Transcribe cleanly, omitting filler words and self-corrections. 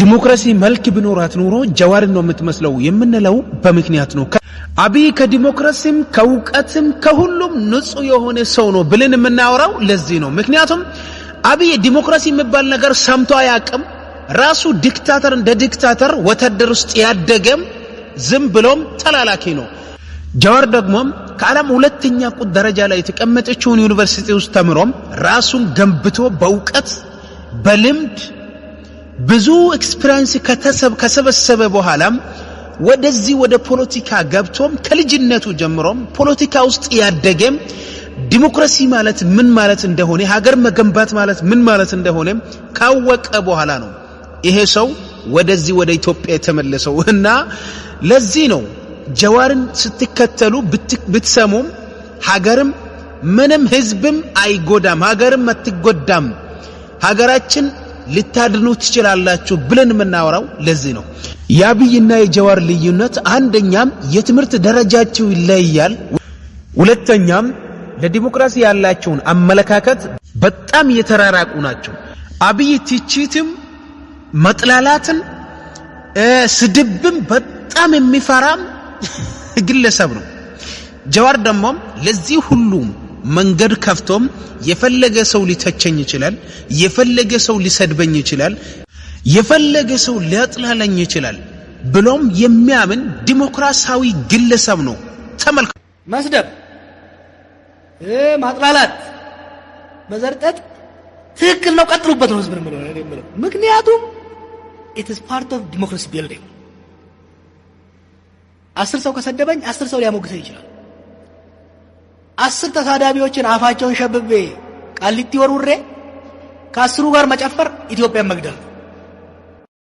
ዲሞክራሲ መልክ ቢኖራት ኑሮ ጀዋርን ነው የምትመስለው የምንለው በምክንያት ነው። አብይ ከዲሞክራሲም ከውቀትም ከሁሉም ንጹህ የሆነ ሰው ነው ብለን የምናወራው ለዚህ ነው። ምክንያቱም አብይ ዲሞክራሲ የሚባል ነገር ሰምቶ አያውቅም። ራሱ ዲክታተር እንደ ዲክታተር ወተደር ውስጥ ያደገም ዝም ብሎም ተላላኪ ነው። ጀዋር ደግሞ ከዓለም ሁለተኛ ደረጃ ላይ የተቀመጠችውን ዩኒቨርሲቲ ውስጥ ተምሮም ራሱን ገንብቶ በእውቀት በልምድ ብዙ ኤክስፒሪየንስ ከሰበሰበ በኋላም ወደዚህ ወደ ፖለቲካ ገብቶም ከልጅነቱ ጀምሮም ፖለቲካ ውስጥ ያደገም ዲሞክራሲ ማለት ምን ማለት እንደሆነ ሀገር መገንባት ማለት ምን ማለት እንደሆነ ካወቀ በኋላ ነው ይሄ ሰው ወደዚህ ወደ ኢትዮጵያ የተመለሰው። እና ለዚህ ነው ጀዋርን ስትከተሉ ብትሰሙም ሀገርም ምንም ህዝብም አይጎዳም፣ ሀገርም አትጎዳም፣ ሀገራችን ልታድኑ ትችላላችሁ ብለን የምናወራው ለዚህ ነው። የአብይና የጀዋር ልዩነት አንደኛም የትምህርት ደረጃቸው ይለያል፣ ሁለተኛም ለዲሞክራሲ ያላቸውን አመለካከት በጣም የተራራቁ ናቸው። አብይ ትችትም መጥላላትን ስድብም በጣም የሚፈራም ግለሰብ ነው። ጀዋር ደግሞ ለዚህ ሁሉ መንገድ ከፍቶም የፈለገ ሰው ሊተቸኝ ይችላል፣ የፈለገ ሰው ሊሰድበኝ ይችላል፣ የፈለገ ሰው ሊያጥላለኝ ይችላል ብሎም የሚያምን ዲሞክራሲያዊ ግለሰብ ነው። ተመልከቱ። መስደብ፣ ማጥላላት፣ መዘርጠጥ ትክክል ነው፣ ቀጥሉበት ነው ህዝብን ምለው። ምክንያቱም it is part of democracy building። 10 ሰው ከሰደበኝ 10 ሰው ሊያሞግሰኝ ይችላል። 10 ተሳዳቢዎችን አፋቸውን ሸብቤ ቃሊቲ ወርውሬ ከ10ሩ ጋር መጨፈር ኢትዮጵያን መግደል።